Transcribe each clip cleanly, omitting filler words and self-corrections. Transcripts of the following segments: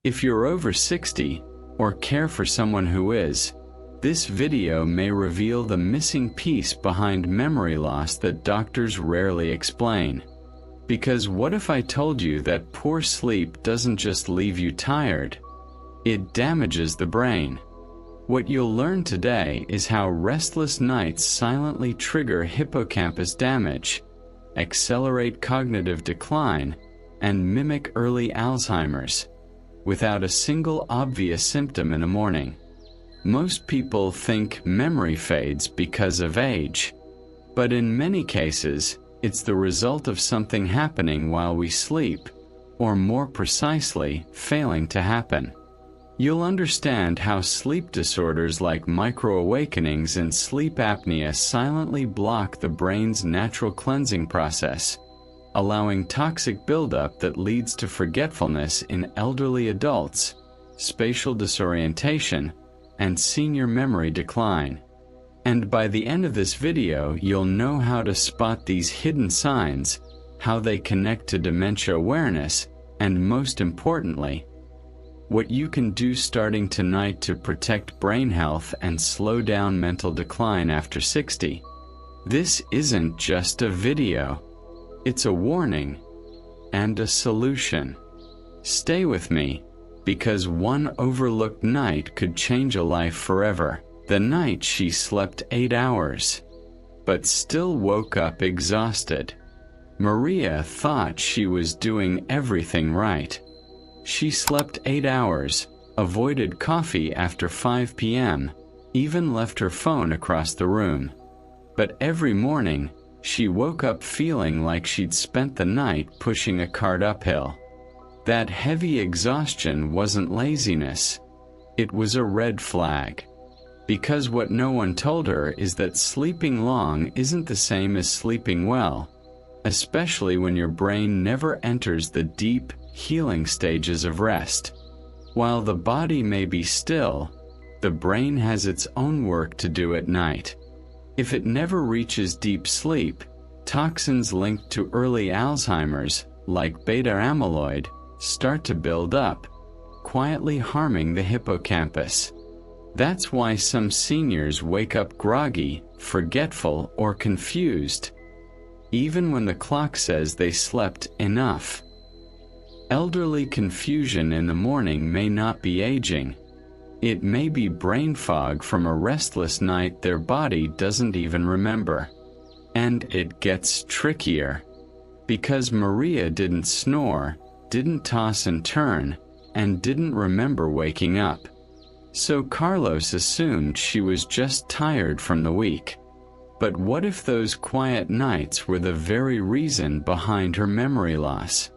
If you're over 60, or care for someone who is, this video may reveal the missing piece behind memory loss that doctors rarely explain. Because what if I told you that poor sleep doesn't just leave you tired? It damages the brain. What you'll learn today is how restless nights silently trigger hippocampus damage, accelerate cognitive decline, and mimic early Alzheimer's, without a single obvious symptom in the morning. Most people think memory fades because of age, but in many cases, it's the result of something happening while we sleep, or more precisely, failing to happen. You'll understand how sleep disorders like micro-awakenings and sleep apnea silently block the brain's natural cleansing process, allowing toxic buildup that leads to forgetfulness in elderly adults, spatial disorientation, and senior memory decline. And by the end of this video, you'll know how to spot these hidden signs, how they connect to dementia awareness, and most importantly, what you can do starting tonight to protect brain health and slow down mental decline after 60. This isn't just a video. It's a warning and a solution. Stay with me, because one overlooked night could change a life forever. The night she slept 8 hours, but still woke up exhausted. Maria thought she was doing everything right. She slept 8 hours, avoided coffee after 5 p.m., even left her phone across the room. But every morning, she woke up feeling like she'd spent the night pushing a cart uphill. That heavy exhaustion wasn't laziness. It was a red flag. Because what no one told her is that sleeping long isn't the same as sleeping well, especially when your brain never enters the deep, healing stages of rest. While the body may be still, the brain has its own work to do at night. If it never reaches deep sleep, toxins linked to early Alzheimer's, like beta amyloid, start to build up, quietly harming the hippocampus. That's why some seniors wake up groggy, forgetful, or confused, even when the clock says they slept enough. Elderly confusion in the morning may not be aging. It may be brain fog from a restless night their body doesn't even remember. And it gets trickier. Because Maria didn't snore, didn't toss and turn, and didn't remember waking up. So Carlos assumed she was just tired from the week. But what if those quiet nights were the very reason behind her memory loss?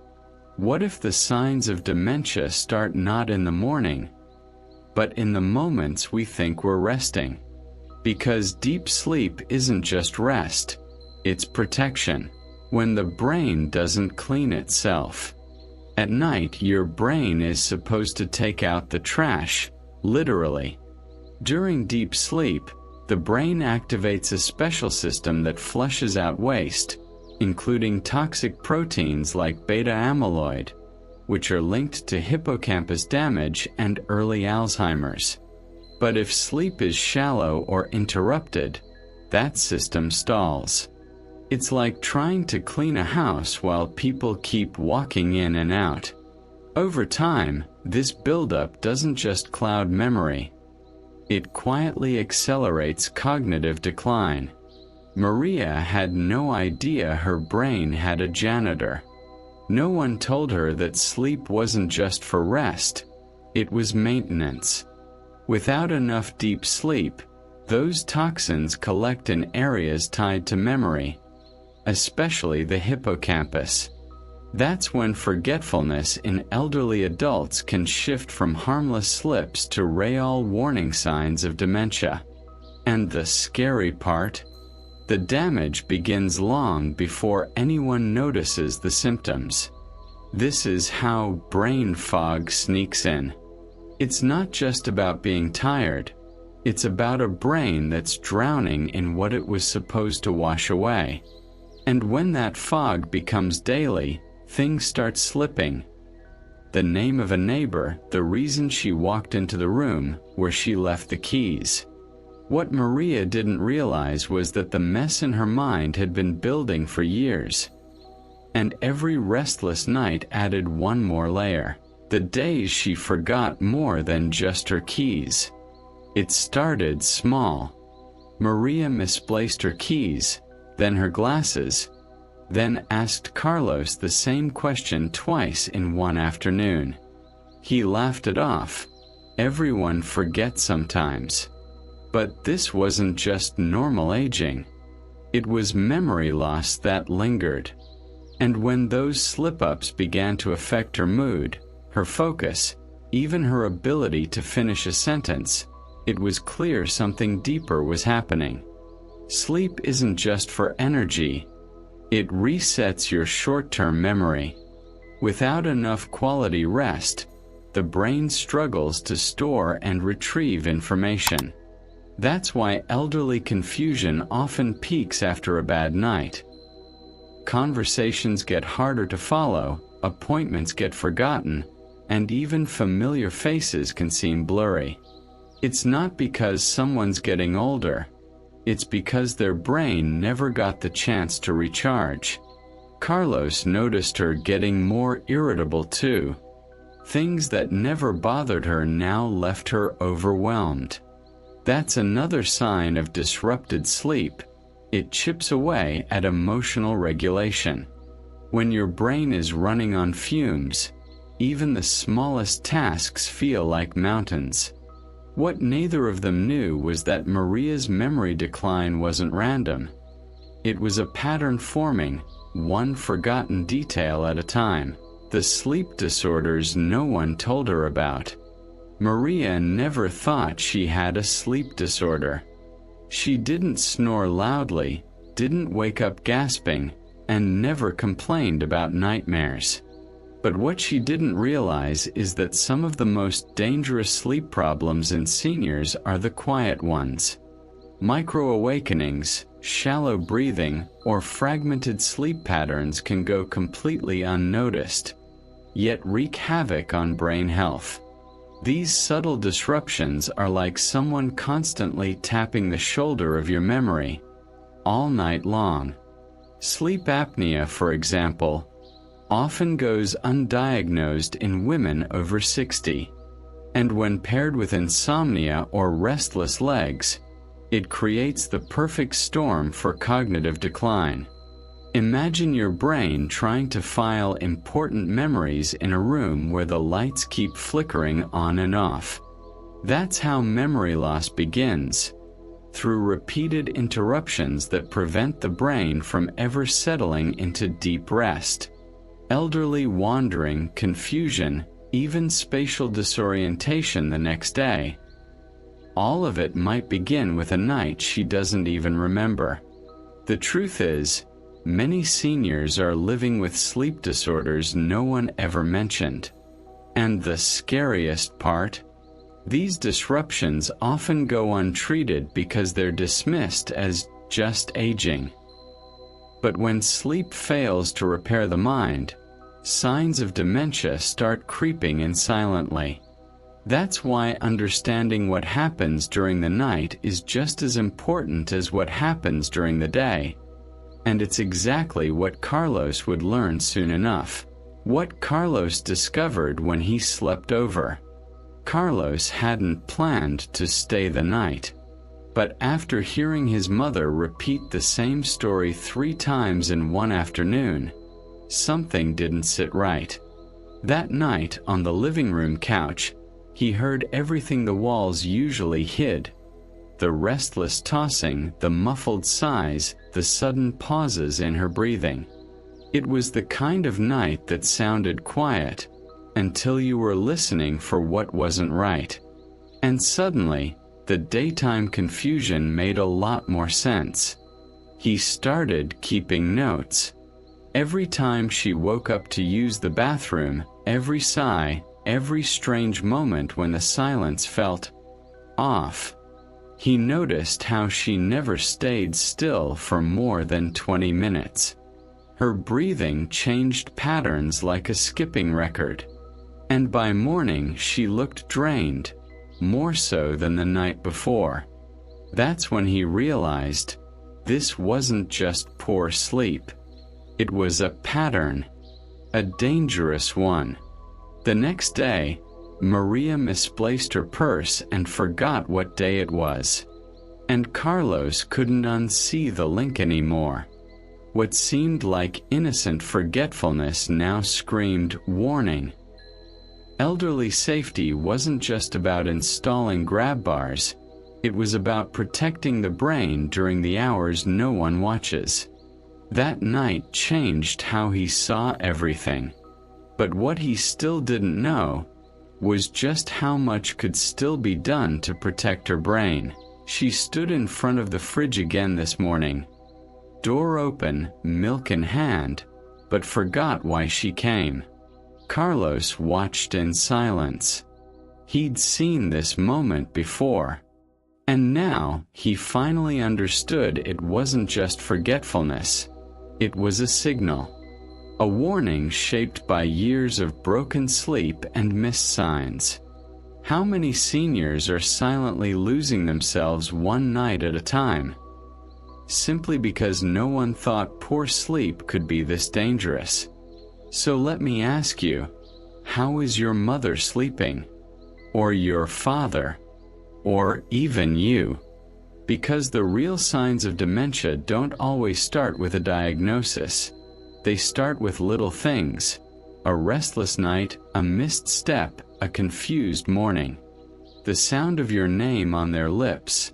What if the signs of dementia start not in the morning, but in the moments we think we're resting? Because deep sleep isn't just rest, it's protection. When the brain doesn't clean itself. At night, your brain is supposed to take out the trash, literally. During deep sleep, the brain activates a special system that flushes out waste, including toxic proteins like beta amyloid, which are linked to hippocampus damage and early Alzheimer's. But if sleep is shallow or interrupted, that system stalls. It's like trying to clean a house while people keep walking in and out. Over time, this buildup doesn't just cloud memory. It quietly accelerates cognitive decline. Maria had no idea her brain had a janitor. No one told her that sleep wasn't just for rest, it was maintenance. Without enough deep sleep, those toxins collect in areas tied to memory, especially the hippocampus. That's when forgetfulness in elderly adults can shift from harmless slips to real warning signs of dementia. And the scary part? The damage begins long before anyone notices the symptoms. This is how brain fog sneaks in. It's not just about being tired. It's about a brain that's drowning in what it was supposed to wash away. And when that fog becomes daily, things start slipping. the name of a neighbor, the reason she walked into the room where she left the keys. What Maria didn't realize was that the mess in her mind had been building for years. And every restless night added one more layer. The days she forgot more than just her keys. It started small. Maria misplaced her keys, then her glasses, then asked Carlos the same question twice in one afternoon. He laughed it off. Everyone forgets sometimes. But this wasn't just normal aging. It was memory loss that lingered. And when those slip-ups began to affect her mood, her focus, even her ability to finish a sentence, it was clear something deeper was happening. Sleep isn't just for energy. It resets your short-term memory. Without enough quality rest, the brain struggles to store and retrieve information. That's why elderly confusion often peaks after a bad night. Conversations get harder to follow, appointments get forgotten, and even familiar faces can seem blurry. It's not because someone's getting older. It's because their brain never got the chance to recharge. Carlos noticed her getting more irritable too. Things that never bothered her now left her overwhelmed. That's another sign of disrupted sleep. It chips away at emotional regulation. When your brain is running on fumes, even the smallest tasks feel like mountains. What neither of them knew was that Maria's memory decline wasn't random. It was a pattern forming, one forgotten detail at a time. The sleep disorders no one told her about. Maria never thought she had a sleep disorder. She didn't snore loudly, didn't wake up gasping, and never complained about nightmares. But what she didn't realize is that some of the most dangerous sleep problems in seniors are the quiet ones. Micro-awakenings, shallow breathing, or fragmented sleep patterns can go completely unnoticed, yet wreak havoc on brain health. These subtle disruptions are like someone constantly tapping the shoulder of your memory, all night long. Sleep apnea, for example, often goes undiagnosed in women over 60. And when paired with insomnia or restless legs, it creates the perfect storm for cognitive decline. Imagine your brain trying to file important memories in a room where the lights keep flickering on and off. That's how memory loss begins, through repeated interruptions that prevent the brain from ever settling into deep rest. Elderly wandering, confusion, even spatial disorientation the next day. All of it might begin with a night she doesn't even remember. The truth is, many seniors are living with sleep disorders no one ever mentioned. And the scariest part? These disruptions often go untreated because they're dismissed as just aging. But when sleep fails to repair the mind, signs of dementia start creeping in silently. That's why understanding what happens during the night is just as important as what happens during the day. And it's exactly what Carlos would learn soon enough. What Carlos discovered when he slept over. Carlos hadn't planned to stay the night. But after hearing his mother repeat the same story 3 times in one afternoon, something didn't sit right. That night, on the living room couch, he heard everything the walls usually hid. The restless tossing, the muffled sighs, the sudden pauses in her breathing. It was the kind of night that sounded quiet, until you were listening for what wasn't right. And suddenly, the daytime confusion made a lot more sense. He started keeping notes. Every time she woke up to use the bathroom, every sigh, every strange moment when the silence felt off. He noticed how she never stayed still for more than 20 minutes. Her breathing changed patterns like a skipping record. And by morning she looked drained, more so than the night before. That's when he realized this wasn't just poor sleep. It was a pattern, a dangerous one. The next day, Maria misplaced her purse and forgot what day it was. And Carlos couldn't unsee the link anymore. What seemed like innocent forgetfulness now screamed warning. Elderly safety wasn't just about installing grab bars. It was about protecting the brain during the hours no one watches. That night changed how he saw everything. But what he still didn't know was just how much could still be done to protect her brain. She stood in front of the fridge again this morning, door open, milk in hand, but forgot why she came. Carlos watched in silence. He'd seen this moment before. And now he finally understood it wasn't just forgetfulness. It was a signal. A warning shaped by years of broken sleep and missed signs. How many seniors are silently losing themselves one night at a time? Simply because no one thought poor sleep could be this dangerous. So let me ask you, how is your mother sleeping? Or your father? Or even you? Because the real signs of dementia don't always start with a diagnosis. They start with little things. A restless night, a missed step, a confused morning. The sound of your name on their lips.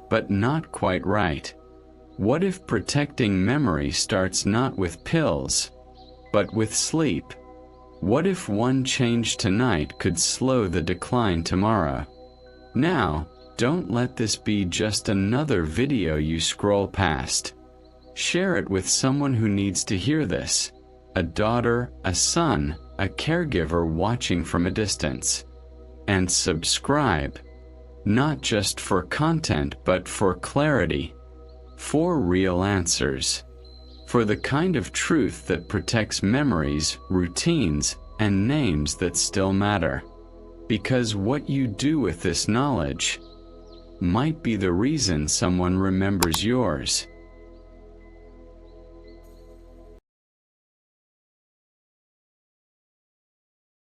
But not quite right. What if protecting memory starts not with pills, but with sleep? What if one change tonight could slow the decline tomorrow? Now, don't let this be just another video you scroll past. Share it with someone who needs to hear this. A daughter, a son, a caregiver watching from a distance. And subscribe. Not just for content but for clarity. For real answers. For the kind of truth that protects memories, routines, and names that still matter. Because what you do with this knowledge might be the reason someone remembers yours.